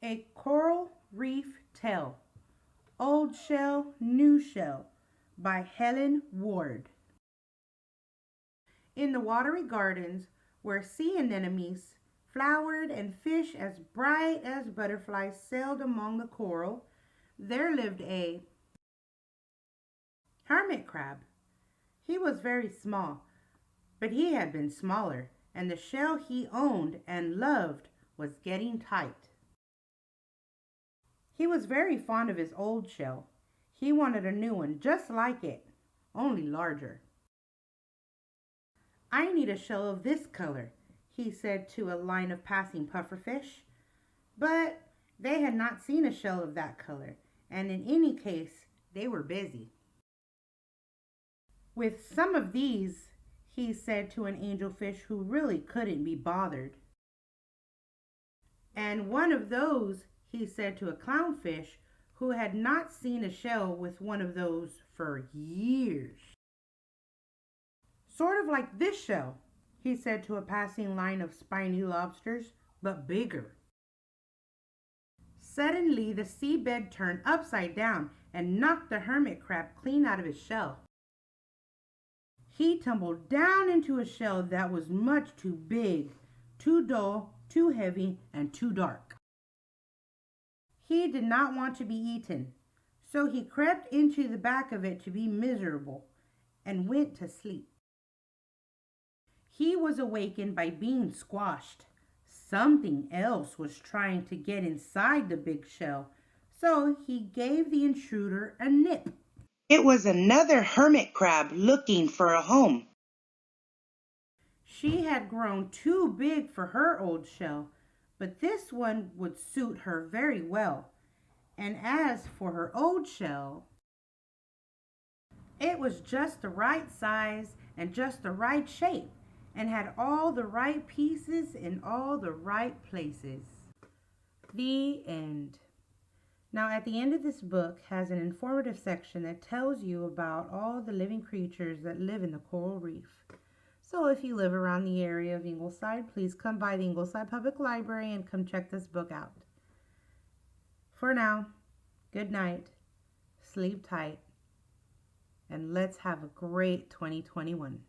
A Coral Reef Tale, Old Shell, New Shell by Helen Ward. In the watery gardens where sea anemones flowered and fish as bright as butterflies sailed among the coral, there lived a hermit crab. He was very small, but he had been smaller, and the shell he owned and loved was getting tight. He was very fond of his old shell. He wanted a new one just like it, only larger. "I need a shell of this color," he said to a line of passing pufferfish. But they had not seen a shell of that color, and in any case, they were busy. "With some of these," he said to an angelfish who really couldn't be bothered. "And one of those," he said to a clownfish who had not seen a shell with one of those for years. "Sort of like this shell," he said to a passing line of spiny lobsters, "but bigger." Suddenly the seabed turned upside down and knocked the hermit crab clean out of his shell. He tumbled down into a shell that was much too big, too dull, too heavy, and too dark. He did not want to be eaten, so he crept into the back of it to be miserable and went to sleep. He was awakened by being squashed. Something else was trying to get inside the big shell, so he gave the intruder a nip. It was another hermit crab looking for a home. She had grown too big for her old shell, but this one would suit her very well. And as for her old shell, it was just the right size and just the right shape, and had all the right pieces in all the right places. The end. Now, at the end of this book has an informative section that tells you about all the living creatures that live in the coral reef. So if you live around the area of Ingleside, please come by the Ingleside Public Library and come check this book out. For now, good night, sleep tight, and let's have a great 2021.